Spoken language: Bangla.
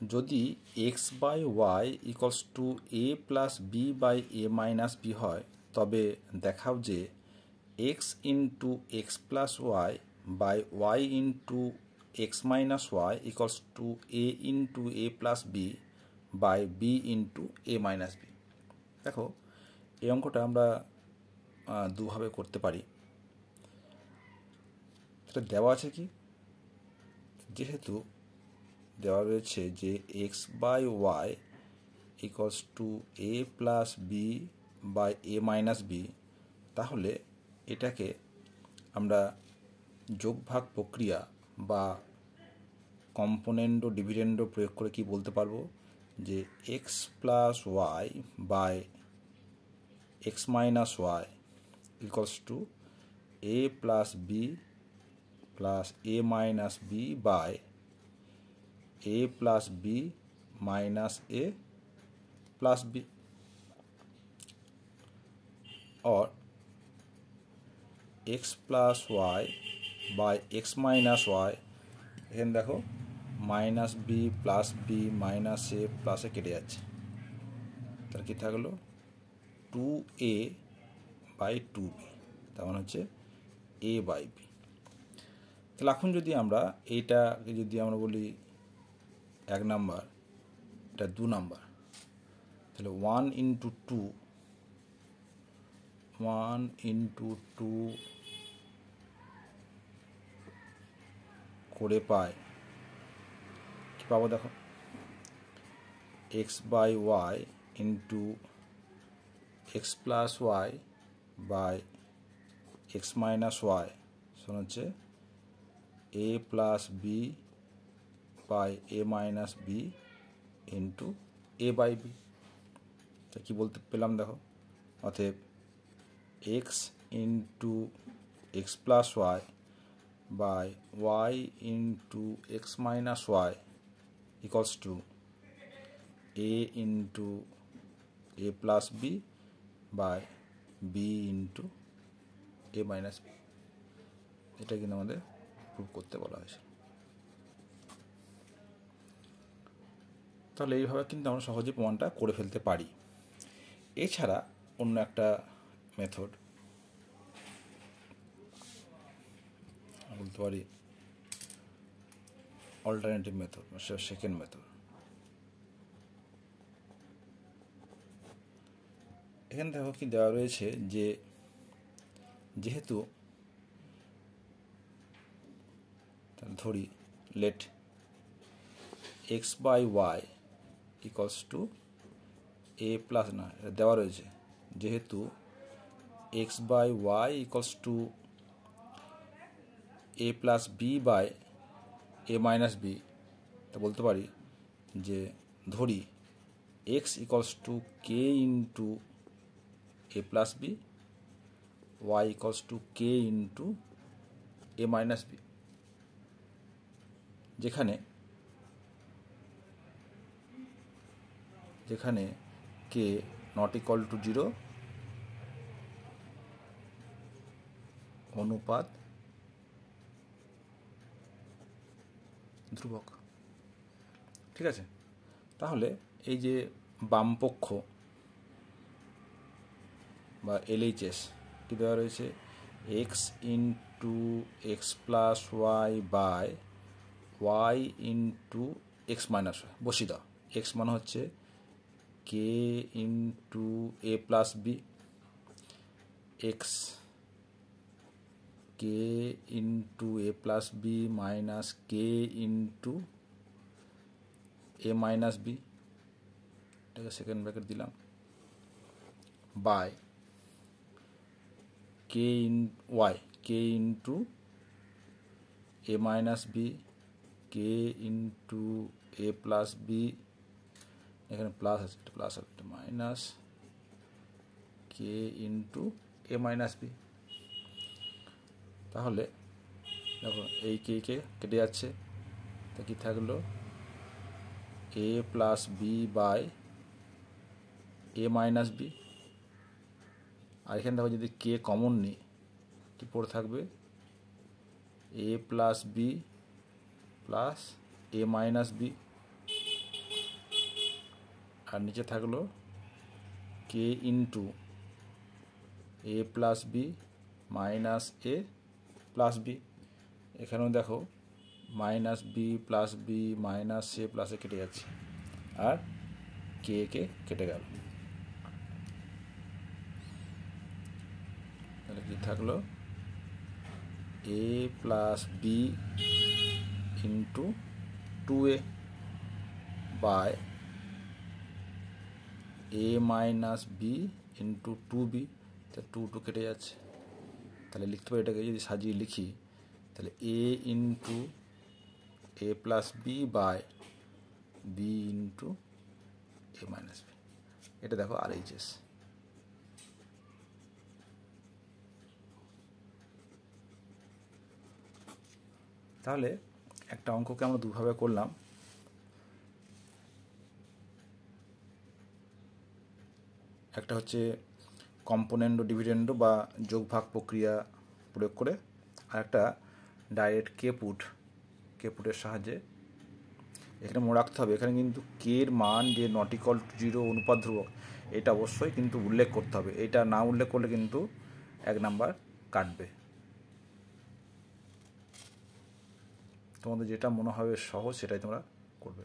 যদি x by y equals to a plus B by A minus b হয়, তবে দেখাও যে x into x plus Y by Y into x minus Y equals to A into A plus B by B into A minus b. দেখো, এই অঙ্কটা আমরা দুভাবে করতে পারি। সেটা দেওয়া আছে কি, যেহেতু দেওয়া রয়েছে যে x by y equals to a plus B by A minus b, তাহলে এটাকে আমরা যোগভাগ প্রক্রিয়া বা কম্পোনেন্ট ও ডিভিডেন্ড প্রয়োগ করে কি বলতে পারবো, যে x plus Y by x minus Y equals to a plus B plus A minus b by a plus b minus a plus b, or x plus y by x minus y, এখানে দেখো minus B plus B minus A প্লাসে কেটে যাচ্ছে, তার কি থাকলো 2a বাই 2b, তার মানে হচ্ছে a বাই b। তাহলে এখন যদি আমরা এইটাকে যদি আমরা বলি 1 নাম্বার, এটা 2 নাম্বার, তাহলে 1 ইন্টু 2 করে পাই কি পাবো, দেখো X by Y into x plus Y by x minus Y সমান হচ্ছে A plus B by A minus B into A by B. তা কী বলতে পেলাম, দেখো অতএব X into x plus Y by Y into x minus Y equals to A into A plus B by B into A minus B. এটা কিন্তু আমাদের প্রুভ করতে বলা হয়েছে। তাহলে এইভাবে কিন্তু আমরা সহজে প্রমাণটা করে ফেলতে পারি। এছাড়া অন্য একটা মেথড বলতে পারি অল্টারনেটিভ মেথড, সেকেন্ড মেথড। এখানে দেখো কি দেওয়া রয়েছে, যে যেহেতু ধরি let x by y equals to a plus, না এটা দেওয়া রয়েছে, যেহেতু x by y equals to a plus B by A minus b, তা বলতে পারি যে ধরি x equals to k into A plus b, y equals to k into A minus b, যেখানে কে নট ইকুয়াল টু 0 অনুপাত ধ্রুবক। ঠিক আছে, তাহলে এই যে বামপক্ষ বা এলএইচএস কি দেওয়া রয়েছে, x into x plus Y by Y into x minus y বসিয়ে দাও। এক্স মানে হচ্ছে কে ইন্টু এ plus b, x k into এ plus B minus k into এ মাইনাস বি, এটাকে সেকেন্ড ব্র্যাকেট দিলাম, by k in y k into A minus b k into A plus b, এখানে প্লাস আছে, এটা প্লাস হবে, এটা মাইনাস কে ইন্টু এ মাইনাস বি। তাহলে দেখো এই কে কেটে যাচ্ছে, তা কি থাকলো A plus B by A minus B, আর এখানে দেখো যদি কে কমন নিই কি পড়ে থাকবে A plus B plus A minus B আর নিচে থাকলো K into A plus B minus A plus B. এখানেও দেখো minus B plus B minus A plus A কেটে যাচ্ছে, আর কে কেটে গেল। তাহলে কি থাকলো A plus B into 2a by A minus B into 2b। তাহলে 2 কেটে যাচ্ছে। তাহলে লিখতে পারি, এটাকে যদি সাজিয়ে লিখি তাহলে A into A plus B by B into A minus B. এটা দেখো RHS। তাহলে একটা অঙ্ককে আমরা দুভাবে করলাম। একটা হচ্ছে কম্পোনেন্ডো ডিভিডেন্ডো বা যোগভাগ প্রক্রিয়া প্রয়োগ করে, আর একটা ডাইরেক্ট কেপুটের সাহায্যে। এখানে মনে রাখতে হবে, এখানে কিন্তু কের মান যে নট ইকুয়াল টু 0 অনুপাত ধ্রুবক, এটা অবশ্যই কিন্তু উল্লেখ করতে হবে। এটা না উল্লেখ করলে কিন্তু 1 নাম্বার কাটবে। তোমাদের যেটা মনে হবে সহজ সেটাই তোমরা করবে।